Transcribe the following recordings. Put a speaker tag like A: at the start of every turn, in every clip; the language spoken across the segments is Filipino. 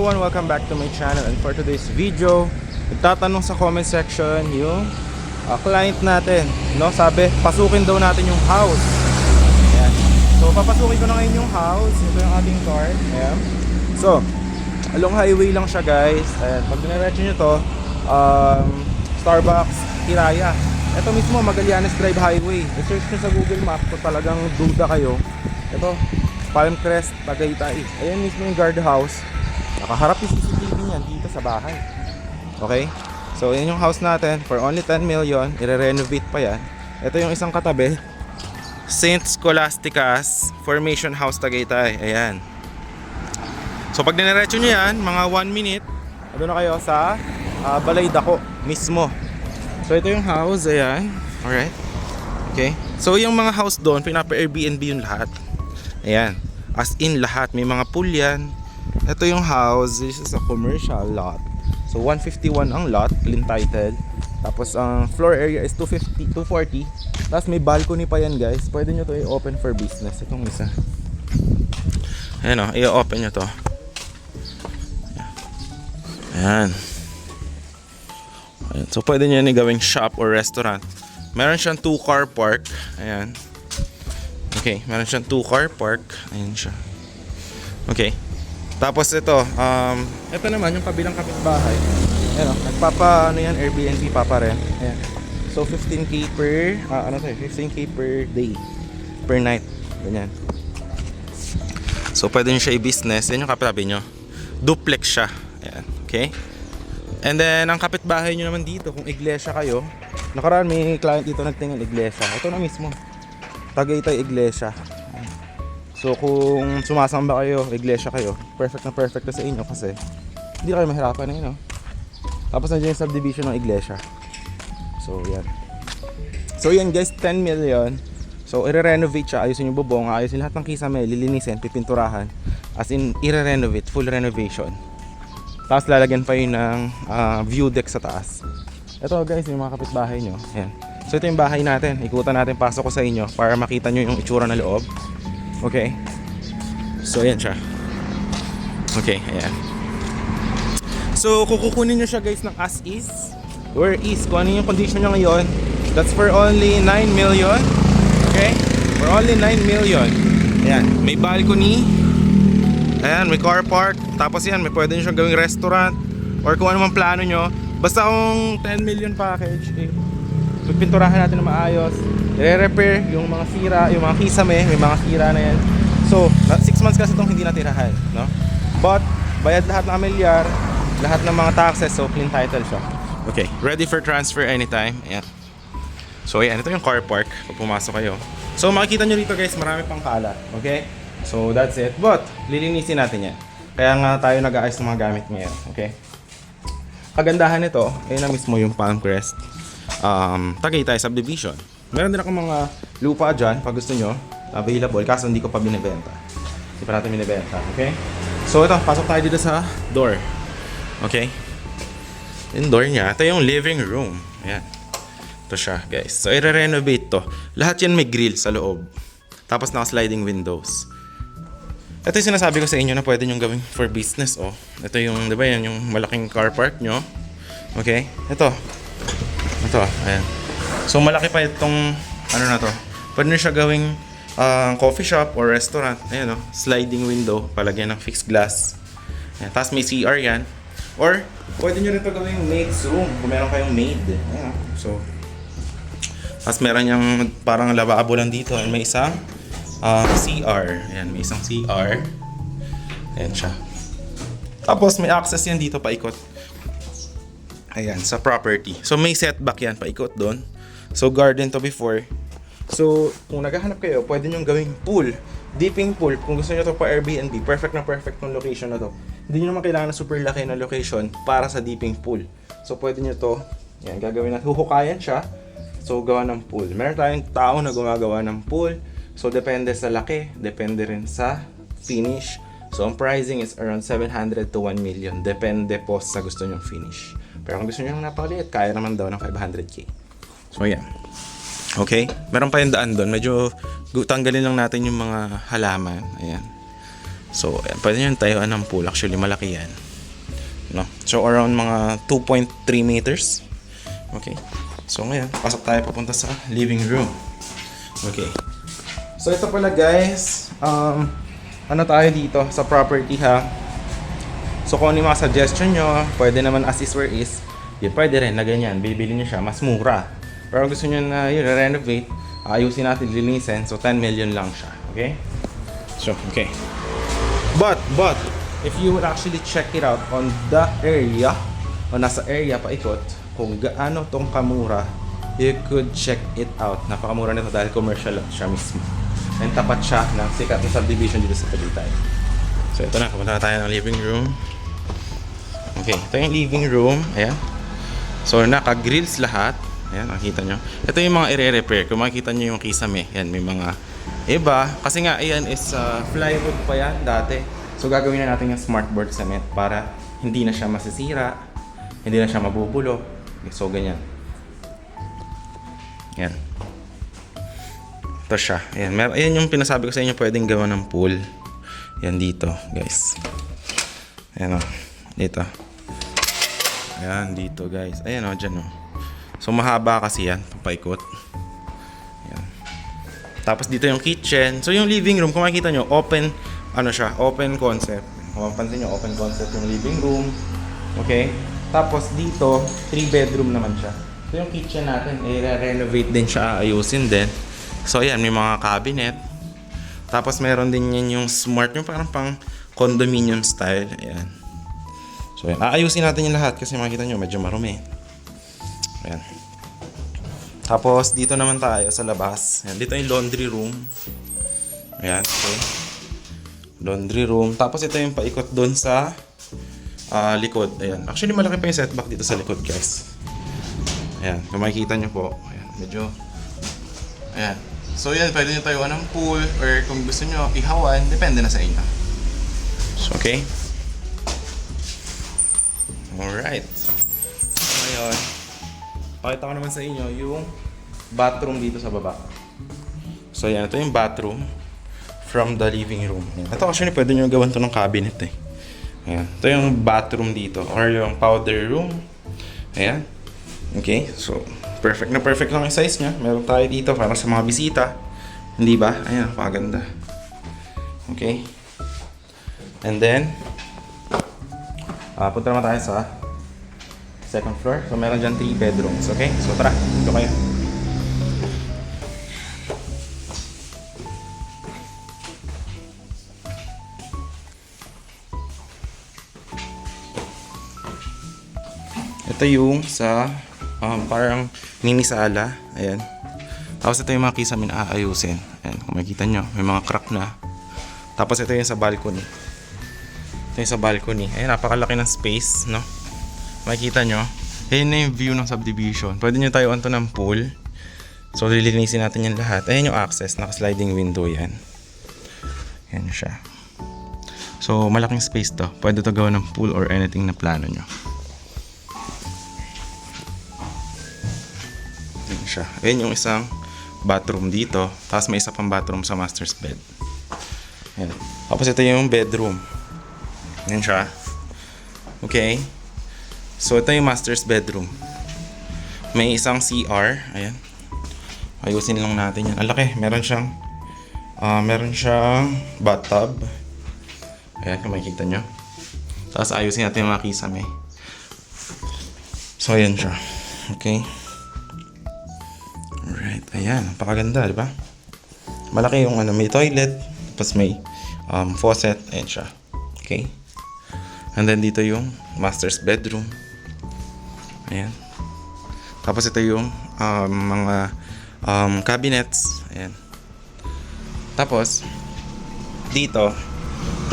A: Everyone, welcome back to my channel, and for today's video, nagtatanong sa comment section yung client natin, no? Sabi, pasukin daw natin yung house. Ayan. So, papasukin ko na ngayon yung house. Ito yung ating car. Ayan. So, along highway lang siya, guys. Ayan. Pag diniretso nyo to, Starbucks, Hiraya. Ito mismo, Magallanes Drive Highway. I-search nyo sa Google Map kung talagang duda kayo. Ito, Palmcrest, Tagaytay. Ayan mismo yung guardhouse. Nakaharap yung CCTV niyan dito sa bahay. Okay? So, yun yung house natin. For only 10 million, i-renovate pa yan. Ito yung isang katabi. St. Scholastica's Formation House, Tagaytay. Ayan. So, pag diniretso nyo yan, mga 1 minute, doon na kayo sa Balay Dako mismo. So, ito yung house. Ayan. Alright. Okay. So, yung mga house doon, pinapa-Airbnb yung lahat. Ayan. As in lahat. May mga pool yan. Ito yung house. This is a commercial lot. So 151 ang lot, clean title. Tapos ang floor area is 250, 240. Tapos may balcony pa yan, guys. Pwede nyo to i-open for business. Itong isa. Ayan o, i-open nyo to. Ayan. Ayan. So pwede nyo yan gawing shop or restaurant. Meron siyang 2-car park. Ayan. Okay, meron siyang 2-car park. Ayan siya. Okay. Tapos ito naman yung kabilang kapitbahay. Ayan, Airbnb papa rin. Ayan. So 15k per 15k per day, per night. Ganyan. So pwede nyo siya i-business. Yan yung kapitbahay nyo. Duplex siya. Ayan. Okay. And then ang kapitbahay nyo naman dito, kung iglesia kayo, nakaraan may client dito nagtingin iglesia. Ito na mismo, Tagaytay Iglesia. So kung sumasamba kayo, iglesia kayo, perfect na sa inyo kasi hindi kayo mahirapan na yun, no? Tapos nandiyan yung subdivision ng iglesia. So yan. So yan, guys, 10 million. So i-renovate siya, ayusin yung bubong, ayusin lahat ng kisame, lilinisin, pipinturahan. As in, i-renovate, full renovation. Tapos lalagyan pa yun ng view deck sa taas. Ito, guys, yung mga kapitbahay nyo. Ayan. So ito yung bahay natin. Ikutan natin, pasok ko sa inyo para makita nyo yung itsura na loob. Okay. So ayan siya. Okay, ayan. So kukunin nyo siya, guys, ng as is. Where is, kung ano yung condition nyo ngayon. That's for only 9 million. Okay? For only 9 million. Ayan, may balcony. Ayan, may car park. Tapos yan, may pwede nyo siyang gawing restaurant. Or kung ano man plano nyo. Basta kung 10 million package, pinturahan natin na maayos, i-repair yung mga sira, yung mga kisame, may mga sira na yan. So 6 months kasi itong hindi natirahan, no? But bayad lahat ng amilyar, lahat ng mga taxes, so clean title siya. Okay, ready for transfer anytime. Ayan. So ayan, ito yung car park pag pumasok kayo. So makikita nyo dito, guys, marami pang kalat. Okay, so that's it. But lilinisin natin yan, kaya nga tayo nag-aayos ng mga gamit ngayon. Okay, kagandahan nito, ayun na mismo yung Palmcrest Tagaytay subdivision. Meron din ako mga lupa dyan pag gusto nyo, available, kaso hindi ko pa binibenta. Hindi pa natin binibenta. Okay, so ito, pasok tayo dito sa door. Okay, yung door niya, ito yung living room. Ayan, ito siya, guys. So i-renovate to. Lahat yan may grill sa loob, tapos naka-sliding windows. Ito yung sinasabi ko sa inyo na pwede nyo gawing for business. Oh, ito yung, di ba yan, yung malaking car park nyo. Okay, ito, ayan. So malaki pa itong ano na to. Pwede nyo siya gawing coffee shop or restaurant. Ayan, oh, sliding window, palagyan ng fixed glass. Ayan, tapos may CR yan. Or pwede nyo rin ito gawing maid's room kung meron kayong maid. Ayan, so tapos meron yung parang lavabo lang dito. And may isang CR. Ayan, may isang CR. Ayan siya. Tapos may access yan dito paikot. Ayan, sa property. So may setback yan paikot doon. So garden to before. So kung naghahanap kayo, pwede nyo gawing pool, dipping pool. Kung gusto nyo to pa Airbnb, perfect na perfect ng location na to. Hindi nyo naman kailangan na super laki na location para sa dipping pool. So pwede nyo to, yan, gagawin na, huhukayan siya. So gawa ng pool. Meron tayong tao na gumagawa ng pool. So depende sa laki, depende rin sa finish. So ang pricing is around 700 to 1 million. Depende po sa gusto nyong finish. Pero kung gusto nyo ng napakaliit, kaya naman daw ng 500k. So yan. Okay? Meron pa yung daan doon. Medyo tanggalin lang natin yung mga halaman. Ayan. So, ayan. Pwede nyo tayuan ng pool. Actually, malaki yan. no? So around mga 2.3 meters. Okay. So ngayon, pasok tayo papunta sa living room. Okay. So ito pala guys, ano tayo dito sa property ha. So kung ano yung mga suggestion nyo, pwede naman as is where is, yun pwede rin na ganyan, bibili nyo siya, mas mura. Pero gusto nyo na yun, renovate, ayusin natin, linisin, so 10 million lang siya. Okay? So, okay. But, if you would actually check it out on the area, o nasa area paikot, kung gaano tong kamura, you could check it out. Napakamura nito dahil commercial lot siya mismo. And tapat siya ng sikat na subdivision dito sa Tagaytay. So ito na, pupunta na tayo ng living room. Okay, ito yung living room. Ayan. So naka-grills lahat. Ayan, nakikita nyo. Ito yung mga i-repair. Kung makikita nyo yung kisame, yan, may mga iba. Kasi nga, ayan is plywood pa yan dati. So gagawin na natin yung smartboard cement para hindi na siya masisira, hindi na siya mabubulo. Okay, so ganyan. Yan. Ito siya. Ayan, ayan yung pinasabi ko sa inyo, pwedeng gawa ng pool. Yan dito, guys. Ayan o. Dito. Ayan, dito guys. Ayan o, dyan o. So mahaba kasi yan, papaikot. Ayan. Tapos dito yung kitchen. So yung living room, kung makikita nyo, open, ano siya, open concept. Kung mapansin nyo, open concept yung living room. Okay? Tapos dito, 3 bedroom naman siya. So yung kitchen natin, i-renovate din siya, ayusin din. So ayan, may mga cabinet. Tapos meron din yan yung smart, yung parang pang condominium style. Ayan. So ayan, aayusin natin yung lahat kasi makikita nyo, medyo marumi. Ayan. Tapos dito naman tayo sa labas. Ayan, dito yung laundry room. Ayan, okay. Laundry room. Tapos ito yung paikot doon sa likod. Ayan. Actually malaki pa yung setback dito sa likod, guys. Ayan, kung makikita nyo po. Ayan, medyo. Ayan. So yan, pwede nyo tayuan ng pool or kung gusto nyo ihawan, depende na sa inyo. So, okay. Alright. So, ngayon, pakita ko naman sa inyo yung bathroom dito sa baba. So yan, ito yung bathroom from the living room. Ayan. Ito actually pwede nyo gawan to ng cabinet eh. Ayan. Ito yung bathroom dito or yung powder room. Ayan. Okay, so perfect na perfect lang yung size niya. Meron tayo dito para sa mga bisita. Hindi ba? Ayan, napakaganda. Okay. And then, punta naman tayo sa second floor. So meron dyan 3 bedrooms. Okay, so tara, dito kayo. Ito yung sa parang mini sala. Ayan. Tapos ito yung mga kisame na aayusin. Ayan, kung makikita nyo, may mga crack na. Tapos ito yung sa balcony. Ito yung sa balcony. Ayan, napakalaki ng space, no? Makikita nyo. Ayan na yung view ng subdivision. Pwede nyo tayo to ng pool. So, lilinisin natin yung lahat. Ayan yung access. Naka-sliding window yan. Ayan siya. So, malaking space to. Pwede to gawa ng pool or anything na plano nyo. Ayan siya. Ayan yung isang bathroom dito. Tapos may isa pang bathroom sa master's bed. Ayan. Tapos ito yung bedroom. Ayan siya. Okay. So ito yung master's bedroom. May isang CR. Ayan. Ayusin lang natin yan. Ang laki. Meron siyang bathtub. Ayan, kung makikita nyo. Tapos ayusin natin yung mga kisame. So ayan siya. Okay. Alright, ayan, napakaganda, di ba? Malaki yung may toilet, tapos may faucet, ayan siya. Okay. And then dito yung master's bedroom. Ayan. Tapos ito yung mga cabinets, ayan. Tapos dito,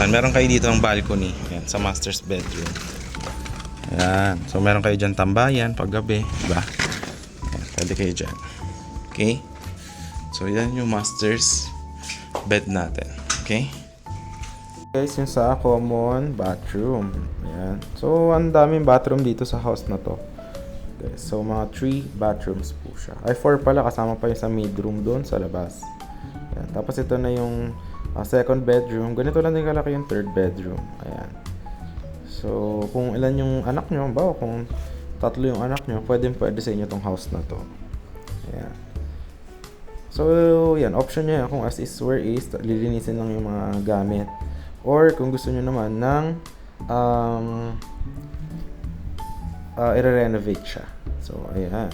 A: meron kayo dito ng balcony, ayan, sa master's bedroom. Ayan. So meron kayo dyan tambayan pag gabi, di ba? Ayan, pwede kayo dyan. Okay? So, yan yung master's bed natin. Okay? Guys, yung sa common bathroom. Ayan. So, ang daming bathroom dito sa house na to. Okay, so, mga 3 bathrooms po siya. Ay, 4 pala. Kasama pa yung sa mid-room doon sa labas. Ayan. Tapos, ito na yung second bedroom. Ganito lang din kalaki yung third bedroom. Ayan. So, kung ilan yung anak nyo, bawa kung 3 yung anak nyo, pwede sa inyo tong house na to. Ayan. So, yan, option nyo yan. Kung as is where is, lilinisin lang yung mga gamit. Or, kung gusto nyo naman ng i-renovate siya. So, ayan.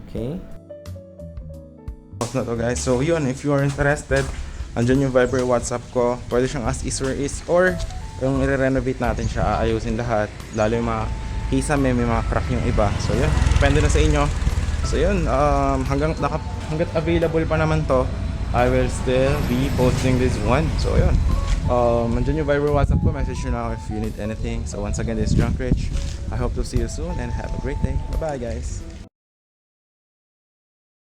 A: Okay. House na to, guys. So, yun, if you are interested, andyan yung Viber WhatsApp ko. Pwede siyang as is where is. Or, yung i-renovate natin siya, aayusin lahat. Lalo yung mga kisame, may mga crack yung iba. So, yun. Depende na sa inyo. So, yun. Hanggat available pa naman to, I will still be posting this one. So, yun. Andyan yung Viber WhatsApp ko. Message nyo na if you need anything. So, once again, this is Drunk Rich. I hope to see you soon and have a great day. Bye-bye, guys.